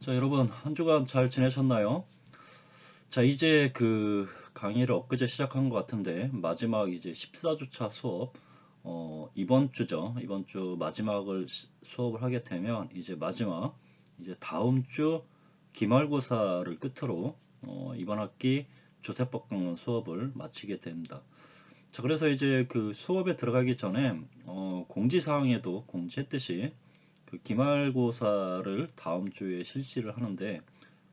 자, 여러분, 한 주간 잘 지내셨나요? 자, 이제 그 강의를 엊그제 시작한 것 같은데, 마지막 이제 14주차 수업, 이번 주죠. 이번 주 마지막을 수업을 하게 되면, 이제 마지막, 이제 다음 주 기말고사를 끝으로, 이번 학기 조세법 강론 수업을 마치게 됩니다. 자, 그래서 이제 그 수업에 들어가기 전에, 공지사항에도 공지했듯이, 그 기말고사를 다음 주에 실시를 하는데,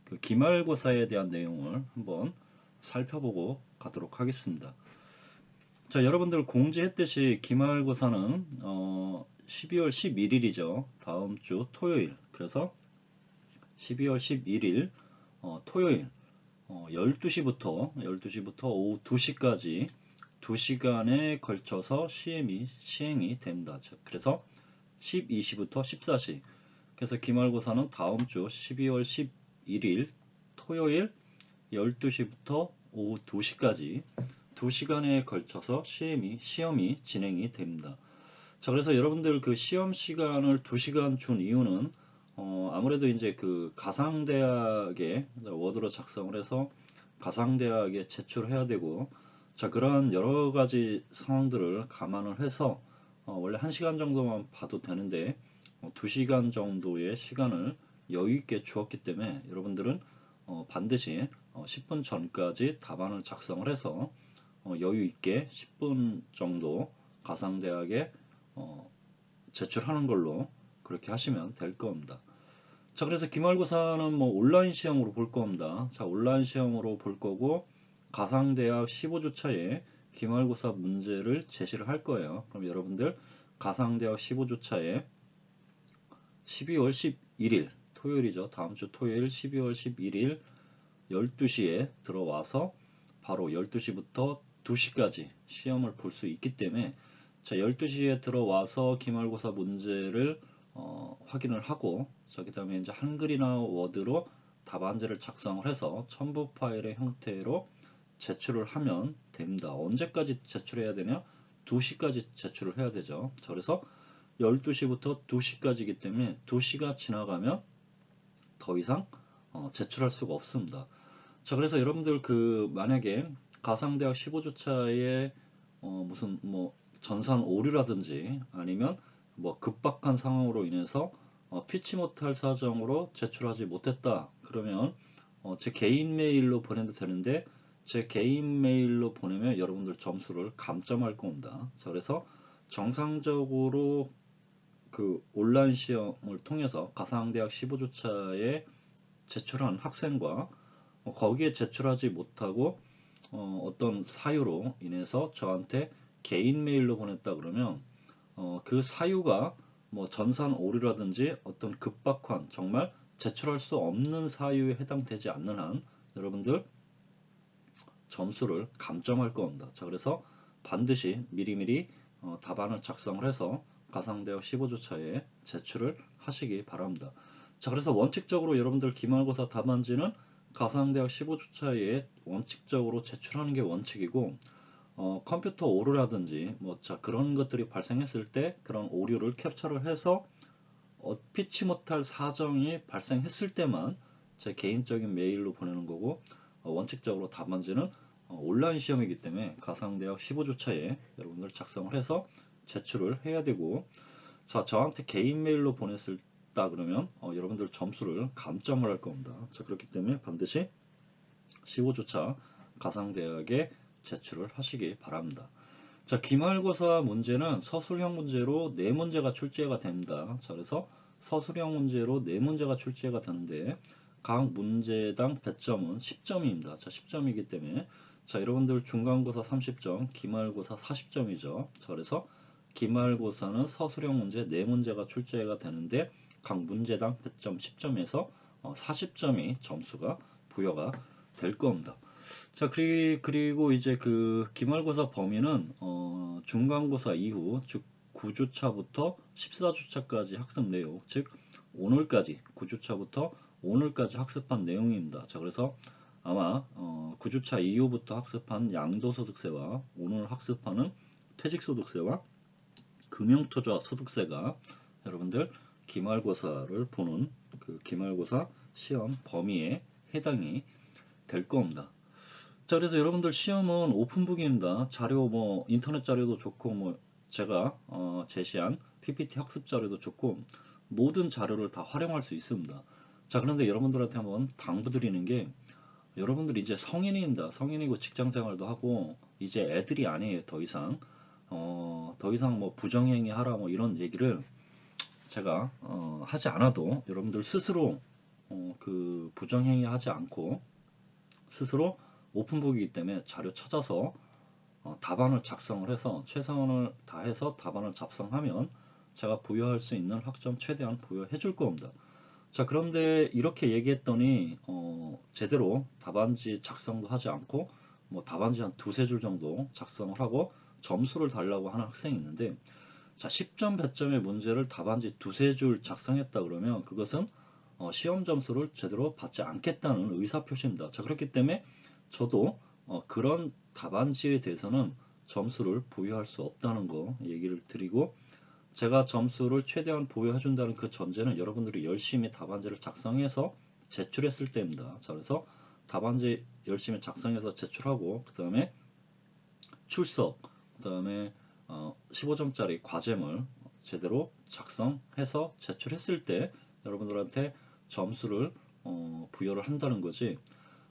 그 기말고사에 대한 내용을 한번 살펴보고 가도록 하겠습니다. 자, 여러분들 공지했듯이 기말고사는 12월 11일이죠. 다음 주 토요일. 그래서 12월 11일 토요일 12시부터 오후 2시까지 2시간에 걸쳐서 시행이 됩니다. 그래서 12시부터 14시. 그래서 기말고사는 다음 주 12월 11일 토요일 12시부터 오후 2시까지 2시간에 걸쳐서 시험이 진행이 됩니다. 자, 그래서 여러분들 그 시험 시간을 2시간 준 이유는 아무래도 이제 그 가상대학에 워드로 작성을 해서 가상대학에 제출해야 되고, 자, 그러한 여러 가지 상황들을 감안을 해서 원래 1시간 정도만 봐도 되는데 2시간 정도의 시간을 여유 있게 주었기 때문에 여러분들은 반드시 10분 전까지 답안을 작성을 해서 여유 있게 10분 정도 가상대학에 제출하는 걸로 그렇게 하시면 될 겁니다. 자, 그래서 기말고사는 뭐 온라인 시험으로 볼 겁니다. 자, 온라인 시험으로 볼 거고, 가상대학 15주차에 기말고사 문제를 제시를 할 거예요. 그럼 여러분들 가상대학 15주차에 12월 11일 토요일이죠. 다음 주 토요일 12월 11일 12시에 들어와서 바로 12시부터 2시까지 시험을 볼 수 있기 때문에, 자, 12시에 들어와서 기말고사 문제를 확인을 하고, 자, 그 다음에 이제 한글이나 워드로 답안지를 작성을 해서 첨부 파일의 형태로 제출을 하면 됩니다. 언제까지 제출해야 되냐? 2시까지 제출을 해야 되죠. 자, 그래서 12시부터 2시까지이기 때문에 2시가 지나가면 더 이상 제출할 수가 없습니다. 자, 그래서 여러분들 그 만약에 가상대학 15주차에 무슨 뭐 전산 오류라든지 아니면 뭐 급박한 상황으로 인해서 피치 못할 사정으로 제출하지 못했다. 그러면 제 개인 메일로 보내도 되는데, 제 개인 메일로 보내면 여러분들 점수를 감점할 겁니다. 자, 그래서 정상적으로 그 온라인 시험을 통해서 가상대학 15주차에 제출한 학생과 거기에 제출하지 못하고 어떤 사유로 인해서 저한테 개인 메일로 보냈다 그러면 그 사유가 뭐 전산 오류라든지 어떤 급박한 정말 제출할 수 없는 사유에 해당되지 않는 한 여러분들 점수를 감점할 겁니다. 자, 그래서 반드시 미리미리 답안을 작성을 해서 가상대학 15주차에 제출을 하시기 바랍니다. 자, 그래서 원칙적으로 여러분들 기말고사 답안지는 가상대학 15주차에 원칙적으로 제출하는 게 원칙이고, 컴퓨터 오류라든지 뭐 자 그런 것들이 발생했을 때 그런 오류를 캡처를 해서 피치 못할 사정이 발생했을 때만 제 개인적인 메일로 보내는 거고, 원칙적으로 답안지는 온라인 시험이기 때문에 가상대학 15주차에 여러분들 작성을 해서 제출을 해야 되고, 자, 저한테 개인 메일로 보냈다 그러면 여러분들 점수를 감점을 할 겁니다. 자, 그렇기 때문에 반드시 15주차 가상대학에 제출을 하시기 바랍니다. 자, 기말고사 문제는 서술형 문제로 4문제가 출제가 됩니다. 자, 그래서 서술형 문제로 4문제가 출제가 되는데 각 문제당 배점은 10점입니다. 자, 10점이기 때문에 자, 여러분들 중간고사 30점, 기말고사 40점이죠. 자, 그래서 기말고사는 서술형 문제 4문제가 출제가 되는데 각 문제당 배점 10점에서 40점이 점수가 부여가 될 겁니다. 자, 그리고 이제 그 기말고사 범위는 중간고사 이후, 즉 9주차부터 14주차까지 학습 내용, 즉 오늘까지 9주차부터 오늘까지 학습한 내용입니다. 자, 그래서 아마 9주차 이후부터 학습한 양도소득세와 오늘 학습하는 퇴직소득세와 금융투자 소득세가 여러분들 기말고사를 보는 그 기말고사 시험 범위에 해당이 될 겁니다. 자, 그래서 여러분들 시험은 오픈북입니다. 자료 뭐 인터넷 자료도 좋고 뭐 제가 제시한 PPT 학습 자료도 좋고 모든 자료를 다 활용할 수 있습니다. 자, 그런데 여러분들한테 한번 당부드리는 게 여러분들이 이제 성인입니다. 성인이고 직장 생활도 하고 이제 애들이 아니에요. 더 이상 더 이상 뭐 부정행위 하라 뭐 이런 얘기를 제가 하지 않아도 여러분들 스스로 그 부정행위 하지 않고 스스로 오픈북이기 때문에 자료 찾아서 답안을 작성을 해서 최선을 다해서 답안을 작성하면 제가 부여할 수 있는 학점 최대한 부여해 줄 겁니다. 자, 그런데 이렇게 얘기했더니 제대로 답안지 작성도 하지 않고 뭐 답안지 한 두세 줄 정도 작성을 하고 점수를 달라고 하는 학생이 있는데 자, 10점 100점의 문제를 답안지 두세 줄 작성했다 그러면 그것은 시험 점수를 제대로 받지 않겠다는 의사표시입니다. 자, 그렇기 때문에 저도 그런 답안지에 대해서는 점수를 부여할 수 없다는 거 얘기를 드리고 제가 점수를 최대한 부여해준다는 그 전제는 여러분들이 열심히 답안지를 작성해서 제출했을 때입니다. 자, 그래서 답안지 열심히 작성해서 제출하고 그 다음에 출석, 그 다음에 15점짜리 과제물 제대로 작성해서 제출했을 때 여러분들한테 점수를 부여를 한다는 거지.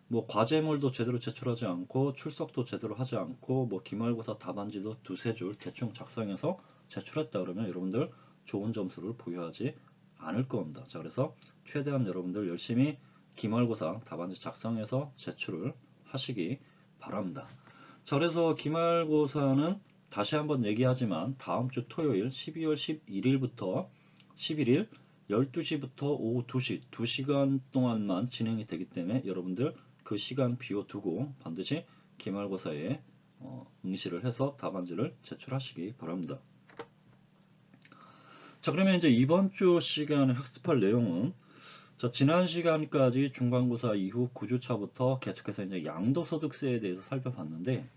뭐 과제물도 제대로 제출하지 않고 출석도 제대로 하지 않고 뭐 기말고사 답안지도 두세 줄 대충 작성해서 제출했다 그러면 여러분들 좋은 점수를 부여하지 않을 겁니다. 자, 그래서 최대한 여러분들 열심히 기말고사 답안지 작성해서 제출을 하시기 바랍니다. 자, 그래서 기말고사는 다시 한번 얘기하지만 다음 주 토요일 12월 11일부터 11일 12시부터 오후 2시 2시간 동안만 진행이 되기 때문에 여러분들 그 시간 비워두고 반드시 기말고사에 응시를 해서 답안지를 제출하시기 바랍니다. 자, 그러면 이제 이번 주 시간에 학습할 내용은 자, 지난 시간까지 중간고사 이후 9주차부터 계속해서 이제 양도소득세에 대해서 살펴봤는데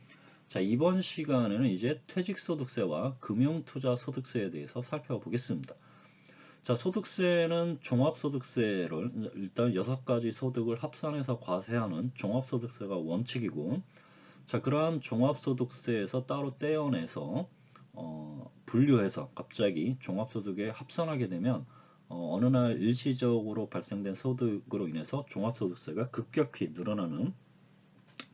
자, 이번 시간에는 이제 퇴직소득세와 금융투자소득세에 대해서 살펴보겠습니다. 자, 소득세는 종합소득세를 일단 6가지 소득을 합산해서 과세하는 종합소득세가 원칙이고 자, 그러한 종합소득세에서 따로 떼어내서 분류해서 갑자기 종합소득에 합산하게 되면 어느 날 일시적으로 발생된 소득으로 인해서 종합소득세가 급격히 늘어나는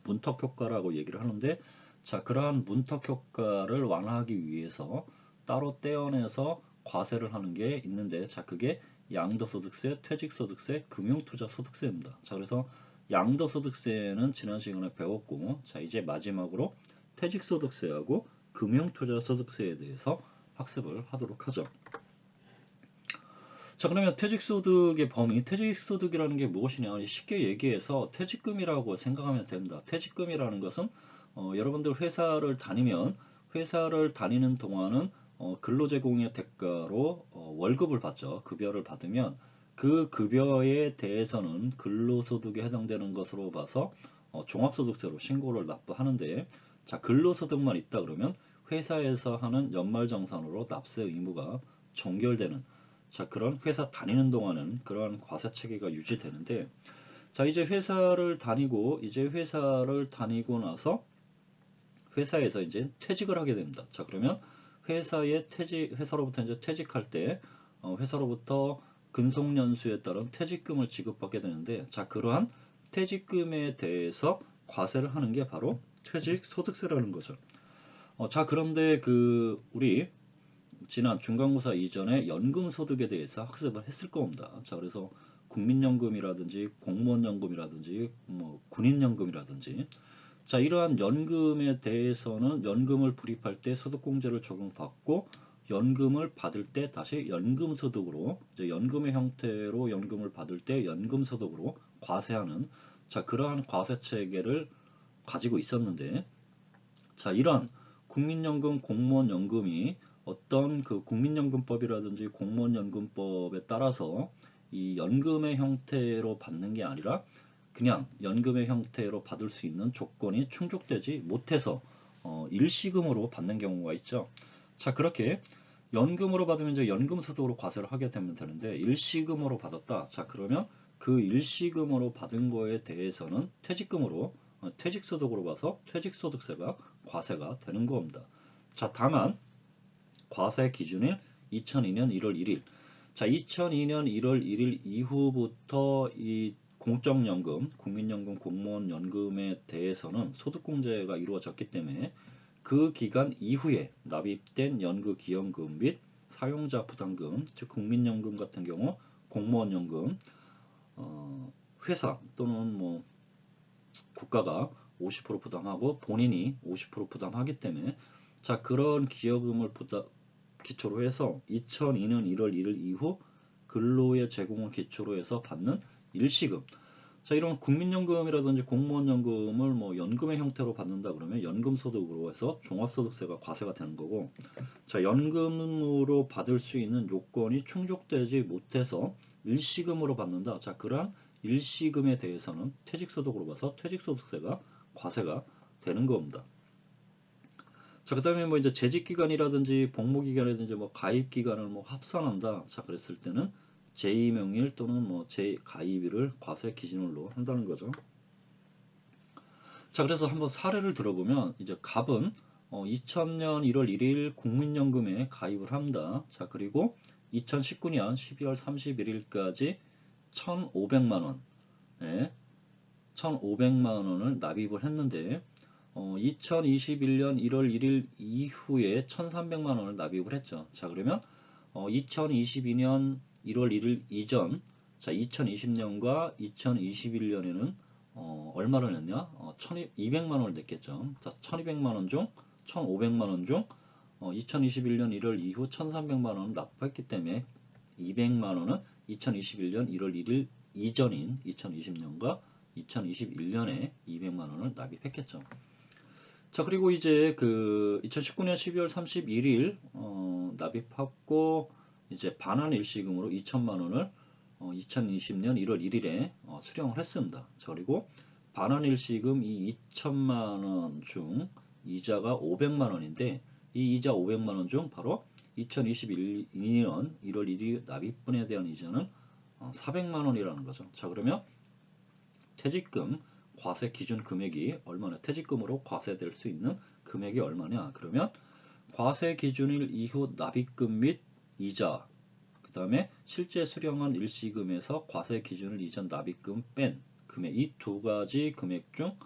문턱효과라고 얘기를 하는데 자, 그러한 문턱효과를 완화하기 위해서 따로 떼어내서 과세를 하는 게 있는데 자, 그게 양도소득세, 퇴직소득세, 금융투자소득세입니다. 자, 그래서 양도소득세는 지난 시간에 배웠고 자, 이제 마지막으로 퇴직소득세하고 금융투자소득세에 대해서 학습을 하도록 하죠. 자, 그러면 퇴직소득의 범위, 퇴직소득이라는 게 무엇이냐? 쉽게 얘기해서 퇴직금이라고 생각하면 됩니다. 퇴직금이라는 것은 여러분들 회사를 다니면 회사를 다니는 동안은 근로제공의 대가로 월급을 받죠. 급여를 받으면 그 급여에 대해서는 근로소득에 해당되는 것으로 봐서 종합소득세로 신고를 납부하는데 자, 근로소득만 있다 그러면 회사에서 하는 연말정산으로 납세 의무가 종결되는 자, 그런 회사 다니는 동안은 그러한 과세 체계가 유지되는데 자, 이제 회사를 다니고 나서 회사에서 이제 퇴직을 하게 됩니다. 자, 그러면 회사로부터 이제 퇴직할 때 회사로부터 근속연수에 따른 퇴직금을 지급받게 되는데 자, 그러한 퇴직금에 대해서 과세를 하는 게 바로 퇴직소득세라는 거죠. 자, 그런데 우리 지난 중간고사 이전에 연금소득에 대해서 학습을 했을 겁니다. 자, 그래서 국민연금이라든지 공무원연금이라든지 뭐 군인연금이라든지 자, 이러한 연금에 대해서는 연금을 불입할 때 소득공제를 적용받고 연금을 받을 때 다시 연금소득으로 이제 연금의 형태로 연금을 받을 때 연금소득으로 과세하는 자, 그러한 과세 체계를 가지고 있었는데 자, 이러한 국민연금, 공무원연금이 어떤 그 국민연금법이라든지 공무원연금법에 따라서 이 연금의 형태로 받는 게 아니라 그냥 연금의 형태로 받을 수 있는 조건이 충족되지 못해서 일시금으로 받는 경우가 있죠. 자, 그렇게 연금으로 받으면 이제 연금소득으로 과세를 하게 되면 되는데 일시금으로 받았다. 자, 그러면 그 일시금으로 받은 거에 대해서는 퇴직금으로 퇴직소득으로 봐서 퇴직소득세가 과세가 되는 겁니다. 자, 다만 과세 기준일 2002년 1월 1일. 자, 2002년 1월 1일 이후부터 이 공적연금, 국민연금, 공무원연금에 대해서는 소득공제가 이루어졌기 때문에 그 기간 이후에 납입된 연금기여금 및 사용자 부담금, 즉 국민연금 같은 경우 공무원연금, 회사 또는 뭐 국가가 50% 부담하고 본인이 50% 부담하기 때문에 자, 그런 기여금을 기초로 해서 2002년 1월 1일 이후 근로의 제공을 기초로 해서 받는 일시금. 자, 이런 국민연금이라든지 공무원연금을 뭐 연금의 형태로 받는다 그러면 연금소득으로 해서 종합소득세가 과세가 되는 거고, 자, 연금으로 받을 수 있는 요건이 충족되지 못해서 일시금으로 받는다. 자, 그러한 일시금에 대해서는 퇴직소득으로 봐서 퇴직소득세가 과세가 되는 겁니다. 자, 그 다음에 뭐 이제 재직기간이라든지 복무기간이라든지 뭐 가입기간을 뭐 합산한다. 자, 그랬을 때는 제2명일 또는 뭐 재가입일을 과세 기준으로 한다는 거죠. 자, 그래서 한번 사례를 들어보면 이제 갑은 2000년 1월 1일 국민연금에 가입을 합니다. 자, 그리고 2019년 12월 31일까지 1,500만 원, 1,500만 원을 납입을 했는데 2021년 1월 1일 이후에 1,300만 원을 납입을 했죠. 자, 그러면 2022년 1월 1일 이전, 자, 2020년과 2021년에는 얼마를 냈냐? 1,200만 원을 냈겠죠. 자, 1,200만 원 중 1,500만 원 중 2021년 1월 이후 1,300만 원을 납부했기 때문에 200만 원은 2021년 1월 1일 이전인 2020년과 2021년에 200만 원을 납입했겠죠. 자, 그리고 이제 그 2019년 12월 31일 납입하고 이제 반환 일시금으로 2천만 원을 2020년 1월 1일에 수령을 했습니다. 자, 그리고 반환 일시금 이 2천만 원 중 이자가 500만 원인데 이 이자 500만 원 중 바로 2021년 1월 1일 납입분에 대한 이자는 400만 원이라는 거죠. 자, 그러면 퇴직금 과세 기준 금액이 얼마나, 퇴직금으로 과세될 수 있는 금액이 얼마냐? 그러면 과세 기준일 이후 납입금 및 이자, 그 다음에 실제 수령한 일시금에서 과세 기준일 이전 납입금 뺀 금액, 이 두 가지 금액 중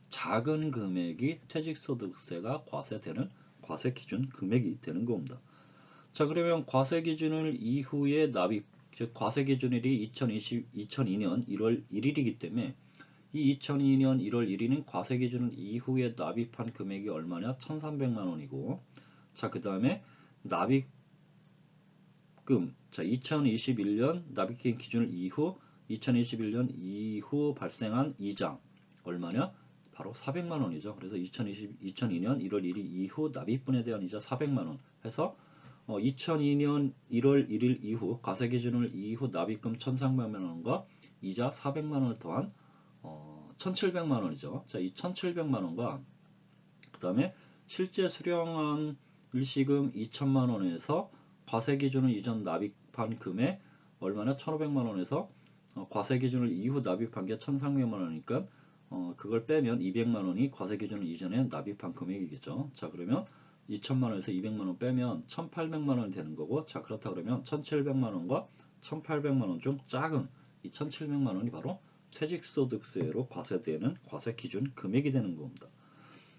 작은 금액이 퇴직소득세가 과세되는 과세 기준 금액이 되는 겁니다. 자, 그러면 과세 기준일 이후에 납입, 즉 과세 기준일이 2002년 1월 1일이기 때문에 이 2002년 1월 1일은 과세 기준 이후에 납입한 금액이 얼마냐? 1,300만 원이고, 자, 그 다음에 납입금, 자, 2021년 납입금 기준 이후 2021년 이후 발생한 이자 얼마냐? 바로 400만 원이죠. 그래서 2002년 1월 1일 이후 납입분에 대한 이자 400만 원 해서 2002년 1월 1일 이후 과세 기준일 이후 납입금 1,300만 원과 이자 400만 원을 더한 1,700만 원이죠. 자, 이 1,700만 원과 그 다음에 실제 수령한 일시금 2천만 원에서 과세 기준을 이전 납입한 금액 얼마나 1,500만 원에서 과세 기준을 이후 납입한 게 1,300만 원이니까 그걸 빼면 200만 원이 과세 기준을 이전에 납입한 금액이겠죠. 자, 그러면 2천만 원에서 200만 원 빼면 1,800만 원이 되는 거고, 자, 그렇다 그러면 1,700만 원과 1,800만 원 중 작은 이 1,700만 원이 바로 퇴직소득세로 과세되는 과세 기준 금액이 되는 겁니다.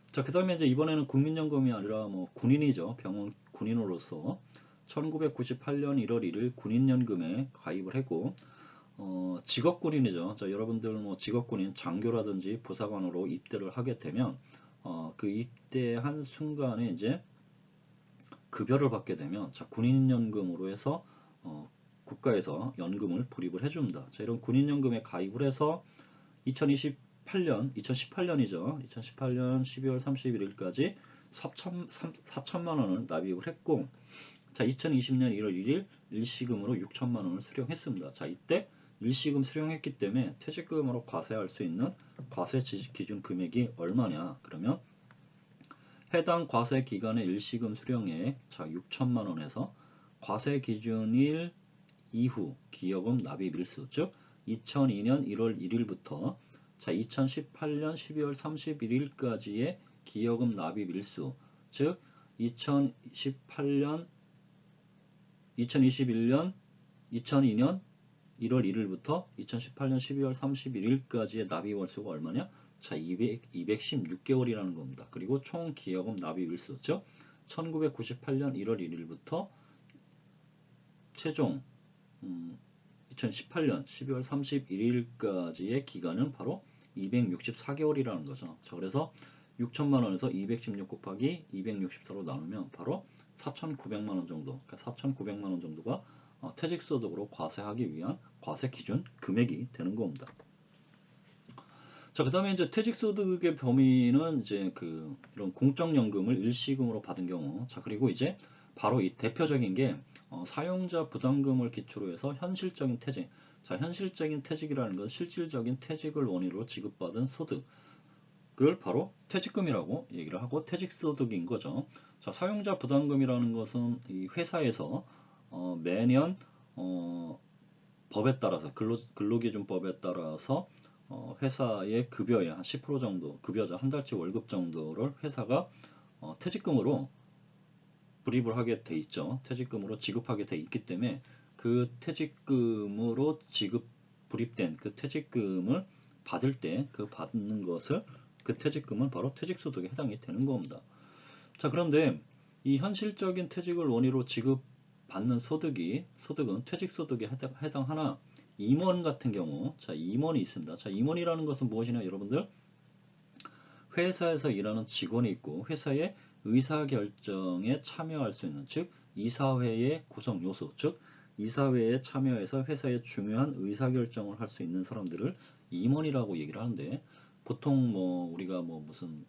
자, 그 다음에 이제 이번에는 국민연금이 아니라 뭐 군인이죠. 병원 군인으로서 1998년 1월 1일 군인연금에 가입을 했고, 직업군인이죠. 자, 여러분들 뭐 직업군인 장교라든지 부사관으로 입대를 하게 되면, 그 입대한 순간에 이제 급여를 받게 되면, 자, 군인연금으로 해서, 국가에서 연금을 불입을 해줍니다. 자, 이런 군인연금에 가입을 해서 2018년이죠. 2018년 12월 31일까지 4천만 원을 납입을 했고, 자, 2020년 1월 1일 일시금으로 6천만 원을 수령했습니다. 자, 이때 일시금 수령했기 때문에 퇴직금으로 과세할 수 있는 과세 기준 금액이 얼마냐? 그러면 해당 과세 기간의 일시금 수령액 자 6천만 원에서 과세 기준일 이후 기여금 납입 일수 즉 2002년 1월 1일부터 자 2018년 12월 31일까지의 기여금 납입 일수 즉 2018년 2021년 2002년 1월 1일부터 2018년 12월 31일까지의 납입 월수가 얼마냐? 자, 216개월이라는 겁니다. 그리고 총 기여금 납입 일수, 즉 1998년 1월 1일부터 최종 2018년 12월 31일까지의 기간은 바로 264개월이라는 거죠. 자, 그래서 6천만 원에서 216 곱하기 264로 나누면 바로 4,900만 원 정도, 그러니까 4,900만 원 정도가 퇴직소득으로 과세하기 위한 과세 기준 금액이 되는 겁니다. 자, 그 다음에 이제 퇴직소득의 범위는 이제 이런 공적연금을 일시금으로 받은 경우, 자, 그리고 이제 바로 이 대표적인 게 사용자 부담금을 기초로 해서 현실적인 퇴직. 자, 현실적인 퇴직이라는 건 실질적인 퇴직을 원인으로 지급받은 소득을 바로 퇴직금이라고 얘기를 하고 퇴직소득인 거죠. 자, 사용자 부담금이라는 것은 이 회사에서 매년 법에 따라서 근로기준법에 따라서 회사의 급여의 한 10% 정도, 급여자 한 달치 월급 정도를 회사가 퇴직금으로 불입을 하게 돼 있죠. 퇴직금으로 지급하게 돼 있기 때문에 그 퇴직금으로 불입된 그 퇴직금을 받을 때 그 받는 것을 그 퇴직금은 바로 퇴직소득에 해당이 되는 겁니다. 자, 그런데 이 현실적인 퇴직을 원인으로 지급받는 소득은 퇴직소득에 해당하나 임원 같은 경우, 자, 임원이 있습니다. 자, 임원이라는 것은 무엇이냐, 여러분들? 회사에서 일하는 직원이 있고 회사의 의사결정에 참여할 수 있는, 즉 이사회의 구성 요소, 즉 이사회에 참여해서 회사의 중요한 의사결정을 할 수 있는 사람들을 임원이라고 얘기를 하는데, 보통 우리가 무슨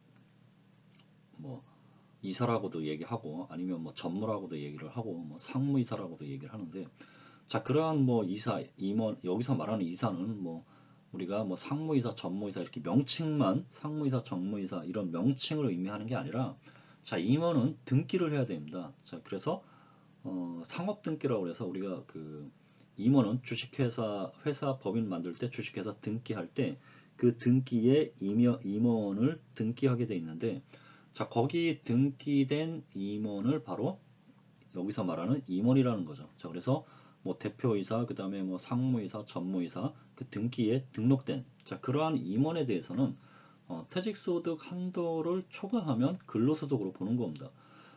이사라고도 얘기하고 아니면 전무라고도 얘기를 하고 상무이사라고도 얘기를 하는데, 자, 그러한 임원, 여기서 말하는 이사는 우리가 상무이사, 전무이사 이렇게 명칭만 상무이사, 전무이사 이런 명칭을 의미하는 게 아니라, 자, 임원은 등기를 해야 됩니다. 자, 그래서 상업 등기라고 해서 우리가 임원은 회사 법인 만들 때 주식회사 등기할 때 그 등기에 임원을 등기하게 돼 있는데, 자, 거기 등기된 임원을 바로 여기서 말하는 임원이라는 거죠. 자, 그래서 대표이사, 그 다음에 상무이사, 전무이사 그 등기에 등록된, 자, 그러한 임원에 대해서는 퇴직소득 한도를 초과하면 근로소득으로 보는 겁니다.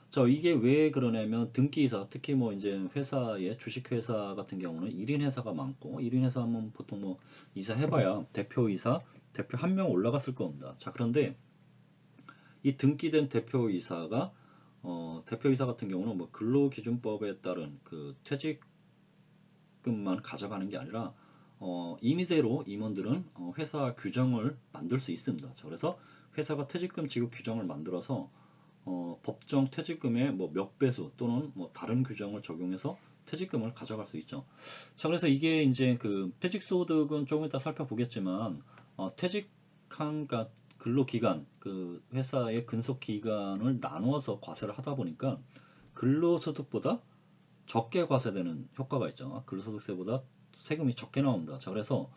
자, 이게 왜 그러냐면 등기이사, 특히 이제 회사의 주식회사 같은 경우는 1인 회사가 많고 1인 회사 하면 보통 이사 해봐야 대표이사, 대표 한 명 올라갔을 겁니다. 자, 그런데 이 등기된 대표이사 같은 경우는 근로기준법에 따른 그 퇴직금만 가져가는 게 아니라 임의대로 임원들은 회사 규정을 만들 수 있습니다. 자, 그래서 회사가 퇴직금 지급 규정을 만들어서 법정 퇴직금의 몇 배수 또는 다른 규정을 적용해서 퇴직금을 가져갈 수 있죠. 자, 그래서 이게 이제 퇴직소득은 조금 이따 살펴보겠지만 퇴직한 근로기간, 그 회사의 근속기간을 나누어서 과세를 하다 보니까 근로소득보다 적게 과세되는 효과가 있죠. 근로소득세보다 세금이 적게 나옵니다. 자, 그래서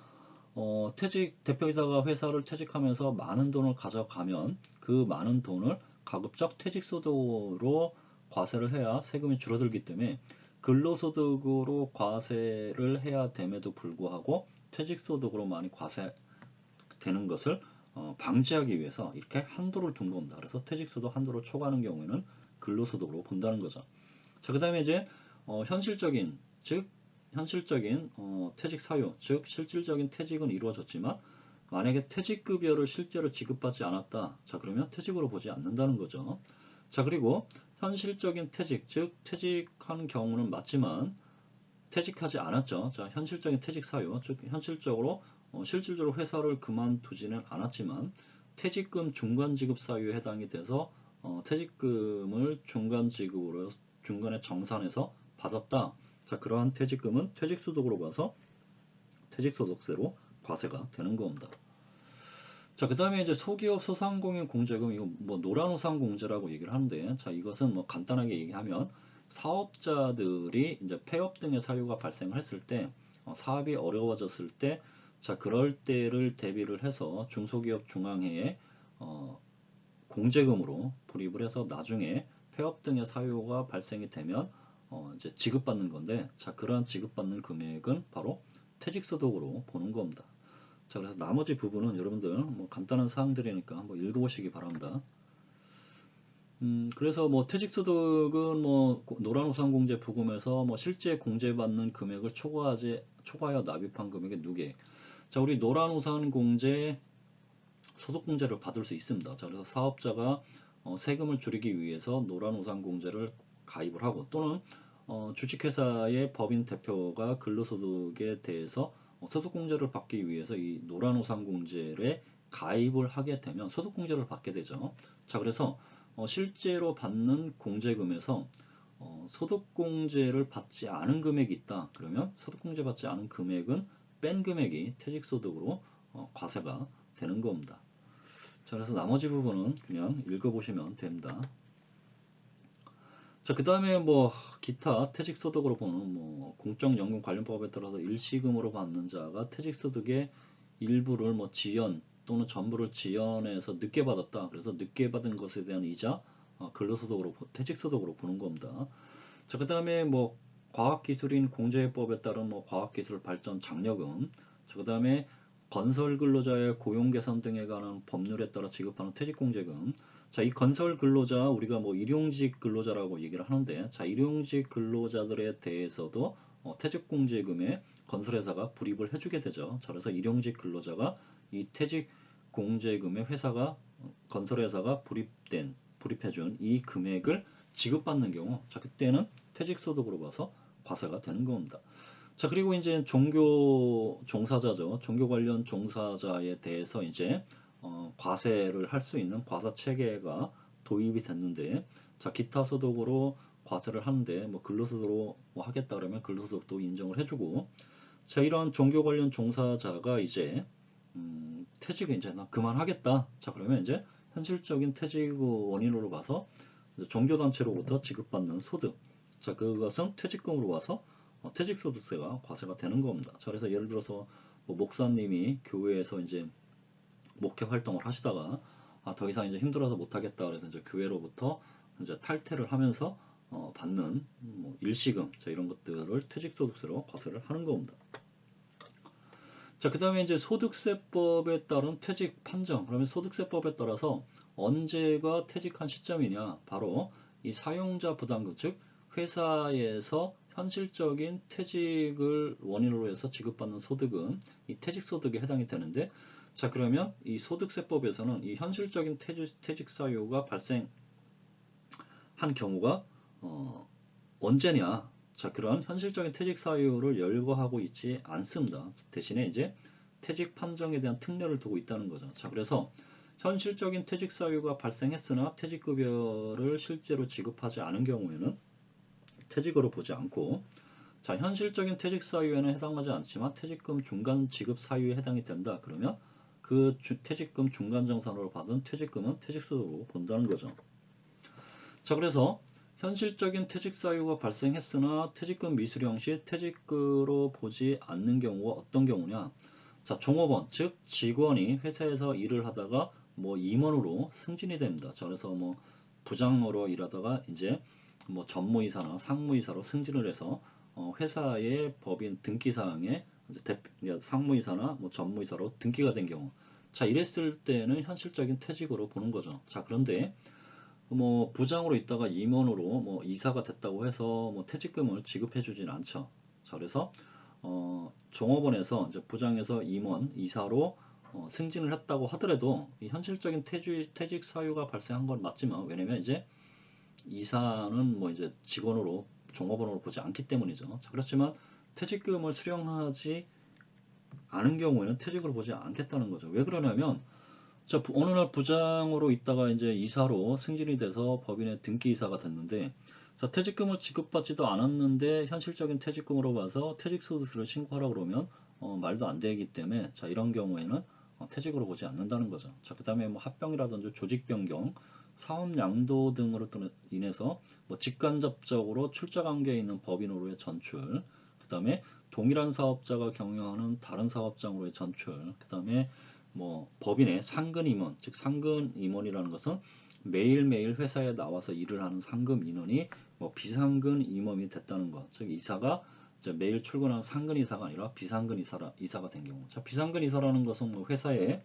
대표이사가 회사를 퇴직하면서 많은 돈을 가져가면 그 많은 돈을 가급적 퇴직소득으로 과세를 해야 세금이 줄어들기 때문에 근로소득으로 과세를 해야 됨에도 불구하고 퇴직소득으로 많이 과세되는 것을 방지하기 위해서 이렇게 한도를 둔 겁니다. 그래서 퇴직소득 한도를 초과하는 경우에는 근로소득으로 본다는 거죠. 자, 그 다음에 이제 현실적인 퇴직 사유, 즉 실질적인 퇴직은 이루어졌지만 만약에 퇴직급여를 실제로 지급받지 않았다. 자, 그러면 퇴직으로 보지 않는다는 거죠. 자, 그리고 현실적인 퇴직, 즉 퇴직한 경우는 맞지만 퇴직하지 않았죠. 자, 현실적인 퇴직 사유, 즉 실질적으로 회사를 그만두지는 않았지만 퇴직금 중간 지급 사유에 해당이 돼서 퇴직금을 중간 지급으로 중간에 정산해서 받았다. 자, 그러한 퇴직금은 퇴직소득으로 봐서 퇴직소득세로 과세가 되는 겁니다. 자, 그 다음에 이제 소기업 소상공인 공제금, 이거 뭐 노란우산 공제라고 얘기를 하는데, 자, 이것은 뭐 간단하게 얘기하면 사업자들이 이제 폐업 등의 사유가 발생을 했을 때, 사업이 어려워졌을 때, 자, 그럴 때를 대비를 해서 중소기업 중앙회에 공제금으로 불입을 해서 나중에 폐업 등의 사유가 발생이 되면 이제 지급받는 건데, 자, 그러한 지급받는 금액은 바로 퇴직소득으로 보는 겁니다. 자, 그래서 나머지 부분은 여러분들 뭐 간단한 사항들이니까 한번 읽어보시기 바랍니다. 그래서 뭐 퇴직소득은 뭐 노란우산공제 부금에서 뭐 실제 공제받는 금액을 초과하여 납입한 금액의 누계. 자, 우리 노란우산공제 소득공제를 받을 수 있습니다. 자, 그래서 사업자가 세금을 줄이기 위해서 노란우산공제를 가입을 하고, 또는 주식회사의 법인 대표가 근로소득에 대해서 소득공제를 받기 위해서 이 노란우산공제에 가입을 하게 되면 소득공제를 받게 되죠. 자, 그래서 실제로 받는 공제금에서 소득공제를 받지 않은 금액이 있다. 그러면 소득공제 받지 않은 금액은 뺀 금액이 퇴직소득으로 과세가 되는 겁니다. 자, 그래서 나머지 부분은 그냥 읽어보시면 됩니다. 자, 그 다음에 뭐 기타 퇴직소득으로 보는 뭐 공적연금 관련법에 따라서 일시금으로 받는 자가 퇴직소득의 일부를 뭐 지연 또는 전부를 지연해서 늦게 받았다. 그래서 늦게 받은 것에 대한 이자 근로소득으로 퇴직소득으로 보는 겁니다. 자, 그 다음에 뭐 과학기술인 공제법에 따른 뭐 과학기술 발전 장려금. 자, 그 다음에 건설 근로자의 고용 개선 등에 관한 법률에 따라 지급하는 퇴직공제금. 자, 이 건설 근로자 우리가 뭐 일용직 근로자라고 얘기를 하는데, 자, 일용직 근로자들에 대해서도 퇴직공제금에 건설회사가 불입을 해주게 되죠. 자, 그래서 일용직 근로자가 이 퇴직공제금에 건설회사가 불입해준 이 금액을 지급받는 경우, 자, 그때는 퇴직소득으로 봐서 과세가 되는 겁니다. 자, 그리고 이제 종교 종사자죠. 종교 관련 종사자에 대해서 이제 과세를 할 수 있는 과세 체계가 도입이 됐는데, 자, 기타 소득으로 과세를 하는데 뭐 근로소득으로 뭐 하겠다 그러면 근로소득도 인정을 해주고, 자, 이런 종교 관련 종사자가 이제 퇴직을 이제 나 그만하겠다. 자, 그러면 이제 현실적인 퇴직 원인으로 봐서 종교단체로부터 지급받는 소득, 자, 그것은 퇴직금으로 와서 퇴직소득세가 과세가 되는 겁니다. 자, 그래서 예를 들어서 뭐 목사님이 교회에서 이제 목회 활동을 하시다가 더 이상 이제 힘들어서 못하겠다 그래서 이제 교회로부터 이제 탈퇴를 하면서 받는 뭐 일시금, 자, 이런 것들을 퇴직소득세로 과세를 하는 겁니다. 자, 그 다음에 이제 소득세법에 따른 퇴직 판정. 그러면 소득세법에 따라서 언제가 퇴직한 시점이냐? 바로 이 사용자 부담금, 즉 회사에서 현실적인 퇴직을 원인으로 해서 지급받는 소득은 이 퇴직소득에 해당이 되는데, 자, 그러면 이 소득세법에서는 이 현실적인 퇴직 사유가 발생한 경우가 언제냐? 자, 그런 현실적인 퇴직 사유를 열거하고 있지 않습니다. 대신에 이제 퇴직 판정에 대한 특례를 두고 있다는 거죠. 자, 그래서 현실적인 퇴직 사유가 발생했으나 퇴직급여를 실제로 지급하지 않은 경우에는 퇴직으로 보지 않고, 자, 현실적인 퇴직 사유에는 해당하지 않지만 퇴직금 중간 지급 사유에 해당이 된다. 그러면 그 퇴직금 중간정산으로 받은 퇴직금은 퇴직소득으로 본다는 거죠. 자, 그래서 현실적인 퇴직 사유가 발생했으나 퇴직금 미수령 시 퇴직으로 보지 않는 경우가 어떤 경우냐? 자, 종업원, 즉 직원이 회사에서 일을 하다가 뭐 임원으로 승진이 됩니다. 자, 그래서 뭐 부장으로 일하다가 이제 뭐 전무이사나 상무이사로 승진을 해서 회사의 법인 등기사항에 상무이사나 뭐 전무이사로 등기가 된 경우, 자, 이랬을 때는 현실적인 퇴직으로 보는 거죠. 자, 그런데 뭐 부장으로 있다가 임원으로 뭐 이사가 됐다고 해서 뭐 퇴직금을 지급해 주진 않죠. 자, 그래서 종업원에서 이제 부장에서 임원, 이사로 승진을 했다고 하더라도 이 현실적인 퇴직 사유가 발생한 건 맞지만, 왜냐면 이제 이사는 뭐 이제 직원으로 종업원으로 보지 않기 때문이죠. 자, 그렇지만 퇴직금을 수령하지 않은 경우에는 퇴직으로 보지 않겠다는 거죠. 왜 그러냐면, 자, 어느 날 부장으로 있다가 이제 이사로 승진이 돼서 법인의 등기이사가 됐는데, 자, 퇴직금을 지급받지도 않았는데 현실적인 퇴직금으로 봐서 퇴직소득세를 신고하라 그러면 말도 안 되기 때문에, 자, 이런 경우에는 퇴직으로 보지 않는다는 거죠. 자, 그 다음에 뭐 합병이라든지 조직 변경, 사업 양도 등으로 인해서 뭐 직간접적으로 출자 관계에 있는 법인으로의 전출, 그 다음에 동일한 사업자가 경영하는 다른 사업장으로의 전출, 그 다음에 뭐 법인의 상근 임원, 즉 상근 임원이라는 것은 매일매일 회사에 나와서 일을 하는 상근 인원이 뭐 비상근 임원이 됐다는 것, 즉 이사가 이제 매일 출근하는 상근 이사가 아니라 비상근 이사가 된 경우. 자, 비상근 이사라는 것은 뭐 회사에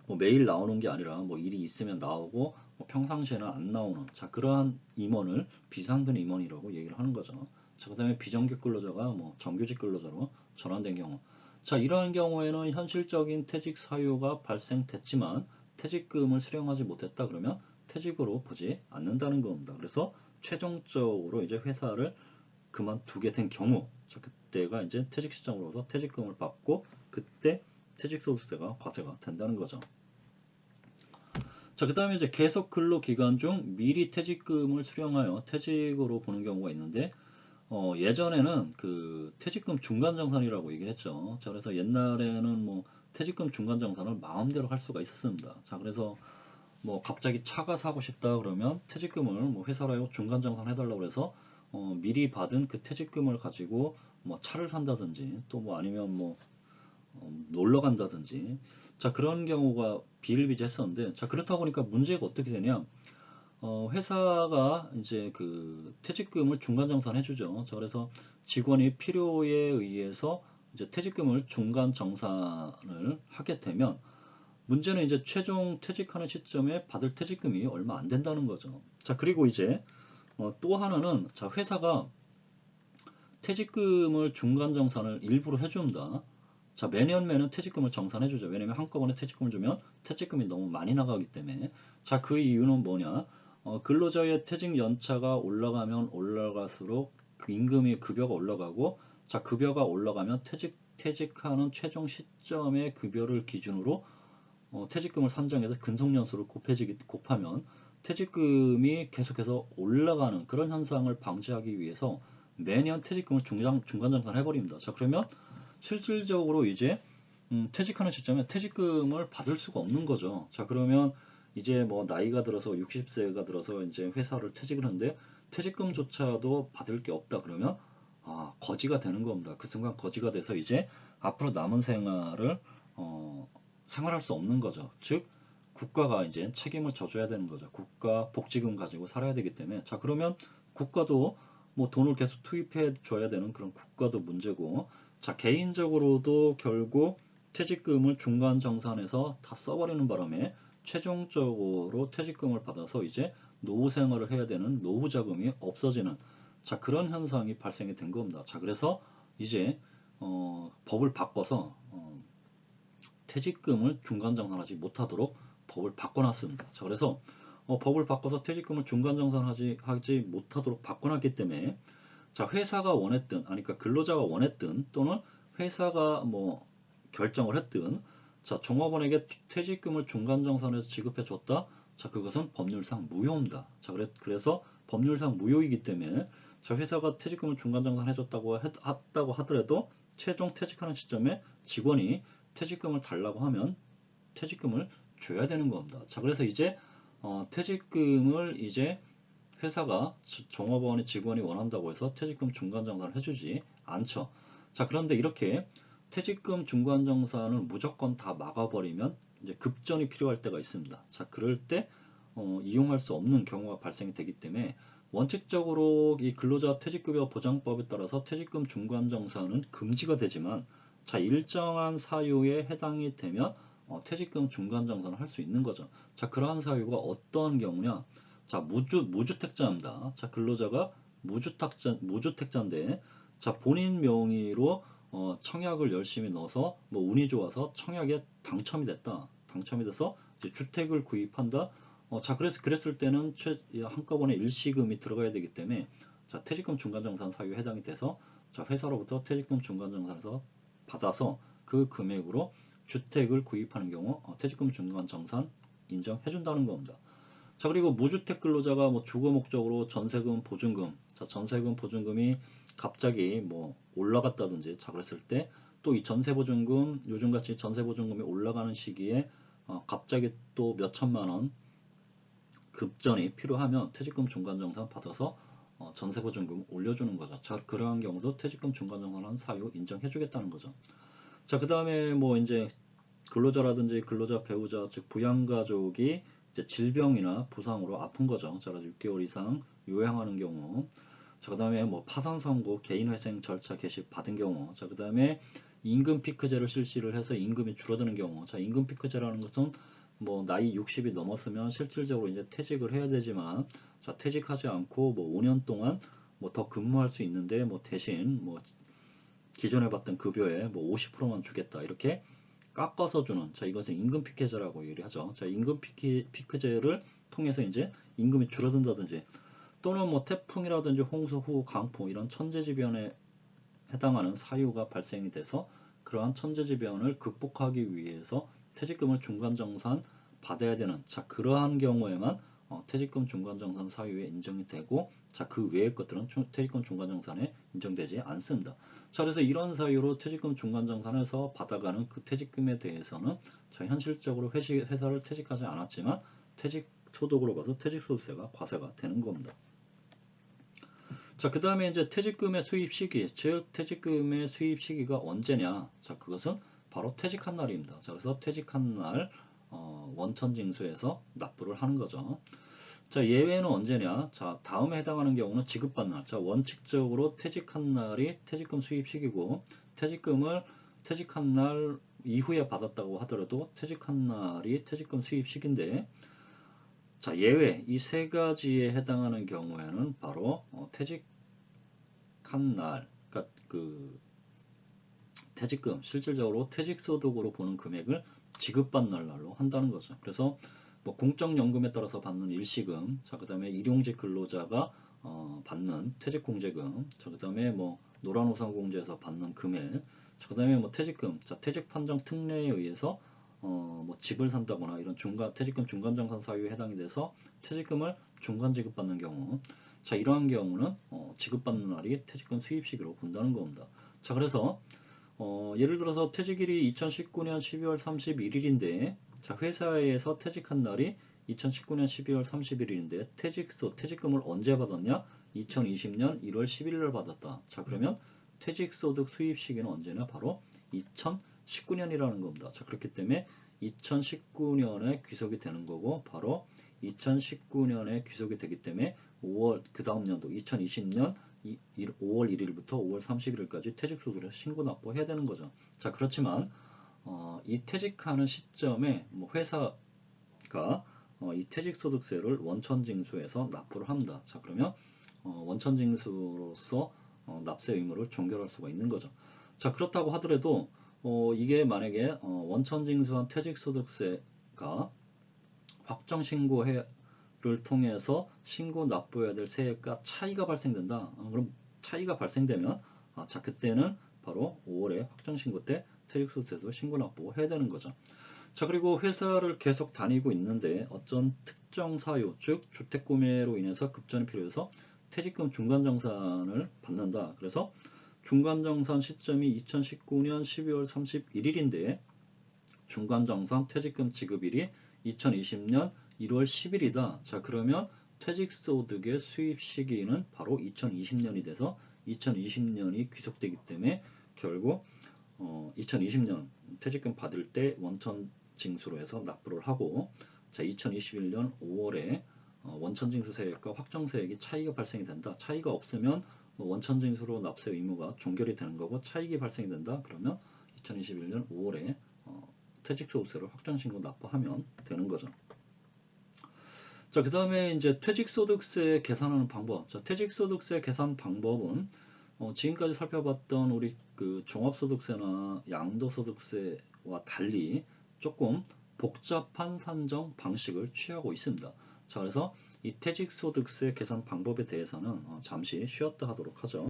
뭐 매일 나오는 게 아니라 뭐 일이 있으면 나오고 뭐 평상시에는 안 나오는, 자, 그러한 임원을 비상근 임원이라고 얘기를 하는 거죠. 자, 그다음에 비정규직 근로자가 뭐 정규직 근로자로 전환된 경우. 자, 이러한 경우에는 현실적인 퇴직 사유가 발생됐지만 퇴직금을 수령하지 못했다 그러면 퇴직으로 보지 않는다는 겁니다. 그래서 최종적으로 이제 회사를 그만두게 된 경우, 자, 그때가 이제 퇴직 시점으로서 퇴직금을 받고 그때 퇴직소득세가 과세가 된다는 거죠. 자, 그 다음에 이제 계속 근로 기간 중 미리 퇴직금을 수령하여 퇴직으로 보는 경우가 있는데, 예전에는 그 퇴직금 중간정산이라고 얘기를 했죠. 자, 그래서 옛날에는 뭐 퇴직금 중간정산을 마음대로 할 수가 있었습니다. 자, 그래서 뭐 갑자기 차가 사고 싶다 그러면 퇴직금을 뭐 회사로 중간정산 해달라고 해서 미리 받은 그 퇴직금을 가지고 뭐 차를 산다든지 또 뭐 아니면 뭐 놀러 간다든지, 자, 그런 경우가 비일비재했었는데, 자, 그렇다 보니까 문제가 어떻게 되냐, 회사가 이제 그 퇴직금을 중간정산 해주죠. 자, 그래서 직원이 필요에 의해서 이제 퇴직금을 중간정산을 하게 되면 문제는 이제 최종 퇴직하는 시점에 받을 퇴직금이 얼마 안 된다는 거죠. 자, 그리고 이제 또 하나는, 자, 회사가 퇴직금을 중간정산을 일부러 해준다. 자, 매년 퇴직금을 정산해주죠. 왜냐면 한꺼번에 퇴직금을 주면 퇴직금이 너무 많이 나가기 때문에. 자, 그 이유는 뭐냐? 근로자의 퇴직 연차가 올라가면 올라갈수록 그 임금이 급여가 올라가고, 자, 급여가 올라가면 퇴직하는 최종 시점의 급여를 기준으로 퇴직금을 산정해서 근속연수를 곱하면 퇴직금이 계속해서 올라가는 그런 현상을 방지하기 위해서 매년 퇴직금을 중간정산을 해버립니다. 자, 그러면 실질적으로 이제 퇴직하는 시점에 퇴직금을 받을 수가 없는 거죠. 자, 그러면 이제 뭐 나이가 들어서 60세가 들어서 이제 회사를 퇴직을 하는데 퇴직금조차도 받을 게 없다 그러면 거지가 되는 겁니다. 그 순간 거지가 돼서 이제 앞으로 남은 생활을 생활할 수 없는 거죠. 즉 국가가 이제 책임을 져줘야 되는 거죠. 국가 복지금 가지고 살아야 되기 때문에. 자, 그러면 국가도 뭐 돈을 계속 투입해 줘야 되는 그런 국가도 문제고, 자, 개인적으로도 결국 퇴직금을 중간 정산해서 다 써버리는 바람에 최종적으로 퇴직금을 받아서 이제 노후 생활을 해야 되는 노후 자금이 없어지는, 자, 그런 현상이 발생이 된 겁니다. 자, 그래서 이제 법을 바꿔서 퇴직금을 중간정산하지 못하도록 법을 바꿔놨습니다. 자, 그래서 법을 바꿔서 퇴직금을 중간정산하지 못하도록 바꿔놨기 때문에, 자, 회사가 원했든 아니 그러니까 근로자가 원했든 또는 회사가 뭐 결정을 했든, 자, 종업원에게 퇴직금을 중간정산해서 지급해 줬다. 자, 그것은 법률상 무효입니다. 자, 그래서 법률상 무효이기 때문에, 자, 회사가 퇴직금을 중간정산해 줬다고 했다고 하더라도 최종 퇴직하는 시점에 직원이 퇴직금을 달라고 하면 퇴직금을 줘야 되는 겁니다. 자, 그래서 이제 퇴직금을 이제 회사가 종업원의 직원이 원한다고 해서 퇴직금 중간정산을 해주지 않죠. 자, 그런데 이렇게 퇴직금 중간정산을 무조건 다 막아버리면 이제 급전이 필요할 때가 있습니다. 자, 그럴 때 이용할 수 없는 경우가 발생이 되기 때문에 원칙적으로 이 근로자 퇴직급여 보장법에 따라서 퇴직금 중간정산은 금지가 되지만, 자, 일정한 사유에 해당이 되면 퇴직금 중간정산을 할 수 있는 거죠. 자, 그러한 사유가 어떠한 경우냐? 자, 무주택자입니다. 자, 근로자가 무주택자인데, 자, 본인 명의로 청약을 열심히 넣어서 뭐 운이 좋아서 청약에 당첨이 됐다. 당첨이 돼서 이제 주택을 구입한다. 자, 그랬을 때는 한꺼번에 일시금이 들어가야 되기 때문에, 자, 퇴직금 중간정산 사유에 해당이 돼서, 자, 회사로부터 퇴직금 중간정산에서 받아서 그 금액으로 주택을 구입하는 경우 퇴직금 중간정산 인정해준다는 겁니다. 자, 그리고 무주택 근로자가 뭐 주거 목적으로 전세금, 보증금, 자, 전세금, 보증금이 갑자기 뭐 올라갔다든지, 자, 그랬을 때 또 이 전세보증금, 요즘같이 전세보증금이 올라가는 시기에 갑자기 또 몇 천만 원 급전이 필요하면 퇴직금 중간정산 받아서 전세보증금 올려주는 거죠. 자, 그러한 경우도 퇴직금 중간정산한 사유 인정해주겠다는 거죠. 자, 그 다음에 뭐 이제 근로자라든지 근로자 배우자 즉 부양가족이 이제 질병이나 부상으로 아픈 거죠. 자, 6개월 이상 요양하는 경우. 자, 그 다음에 뭐 파산 선고 개인회생 절차 개시 받은 경우. 자, 그 다음에 임금 피크제를 실시를 해서 임금이 줄어드는 경우. 자, 임금 피크제라는 것은 뭐 나이 60이 넘었으면 실질적으로 이제 퇴직을 해야 되지만, 자, 퇴직하지 않고 뭐 5년 동안 뭐 더 근무할 수 있는데 뭐 대신 뭐 기존에 받던 급여의 뭐 50%만 주겠다 이렇게 깎아서 주는, 자, 이것은 임금 피크제라고 얘기를 하죠. 자, 임금 피크제를 통해서 이제 임금이 줄어든다든지 또는 뭐 태풍이라든지 홍수, 후, 강풍 이런 천재지변에 해당하는 사유가 발생이 돼서 그러한 천재지변을 극복하기 위해서 퇴직금을 중간정산 받아야 되는, 자, 그러한 경우에만 퇴직금 중간정산 사유에 인정이 되고, 자, 그 외의 것들은 퇴직금 중간정산에 인정되지 않습니다. 자, 그래서 이런 사유로 퇴직금 중간정산에서 받아가는 그 퇴직금에 대해서는, 자, 현실적으로 회사를 퇴직하지 않았지만 퇴직 소득으로 봐서 퇴직소득세가 과세가 되는 겁니다. 자, 그 다음에 이제 퇴직금의 수입 시기, 즉 퇴직금의 수입 시기가 언제냐? 자, 그것은 바로 퇴직한 날입니다. 자, 그래서 퇴직한 날 원천징수에서 납부를 하는 거죠. 자, 예외는 언제냐? 자, 다음에 해당하는 경우는 지급받는 날. 자, 원칙적으로 퇴직한 날이 퇴직금 수입 시기고, 퇴직금을 퇴직한 날 이후에 받았다고 하더라도 퇴직한 날이 퇴직금 수입 시기인데, 자, 예외 이 세 가지에 해당하는 경우에는 바로 퇴직한 날, 그러니까 그 퇴직금, 실질적으로 퇴직소득으로 보는 금액을 지급받는 날로 한다는 거죠. 그래서 뭐 공적연금에 따라서 받는 일시금, 자, 그 다음에 일용직 근로자가 받는 퇴직공제금, 자, 그 다음에 뭐 노란우산공제에서 받는 금액, 자, 그 다음에 뭐 퇴직금, 자, 퇴직판정 특례에 의해서 뭐 집을 산다거나 이런 퇴직금 중간정산 사유에 해당이 돼서 퇴직금을 중간 지급받는 경우, 자, 이러한 경우는 지급받는 날이 퇴직금 수입시기로 본다는 겁니다. 자, 그래서 예를 들어서 퇴직일이 2019년 12월 31일인데, 자, 회사에서 퇴직한 날이 2019년 12월 31일인데 퇴직금을 언제 받았냐? 2020년 1월 11일 받았다. 자, 그러면 퇴직소득 수입 시기는 언제냐? 바로 2019년이라는 겁니다. 자, 그렇기 때문에 2019년에 귀속이 되는 거고, 바로 2019년에 귀속이 되기 때문에 5월 그 다음 연도 2020년 5월 1일부터 5월 31일까지 퇴직소득을 신고 납부해야 되는 거죠. 자, 그렇지만 이 퇴직하는 시점에 뭐 회사가 이 퇴직소득세를 원천징수해서 납부를 합니다. 자, 그러면 원천징수로서 납세 의무를 종결할 수가 있는 거죠. 자, 그렇다고 하더라도 이게 만약에 원천징수한 퇴직소득세가 확정신고를 통해서 신고 납부해야 될 세액과 차이가 발생된다. 그럼 차이가 발생되면 자, 그때는 바로 5월에 확정신고 때 퇴직소득세도 신고 납부해야 되는 거죠. 자, 그리고 회사를 계속 다니고 있는데 어떤 특정 사유, 즉 주택구매로 인해서 급전이 필요해서 퇴직금 중간정산을 받는다. 그래서 중간정산 시점이 2019년 12월 31일인데 중간정산 퇴직금 지급일이 2020년 1월 10일이다. 자, 그러면 퇴직소득의 수입 시기는 바로 2020년이 돼서 2020년이 귀속되기 때문에 결국 2020년 퇴직금 받을 때 원천징수로 해서 납부를 하고, 자, 2021년 5월에 원천징수세액과 확정세액이 차이가 발생이 된다. 차이가 없으면 원천징수로 납세 의무가 종결이 되는 거고, 차익이 발생이 된다. 그러면 2021년 5월에 퇴직소득세를 확정신고 납부하면 되는 거죠. 자, 그 다음에 이제 퇴직소득세 계산하는 방법. 자, 퇴직소득세 계산 방법은 지금까지 살펴봤던 우리 그 종합소득세나 양도소득세와 달리 조금 복잡한 산정 방식을 취하고 있습니다. 자, 그래서 이 퇴직소득세 계산 방법에 대해서는 잠시 쉬었다 하도록 하죠.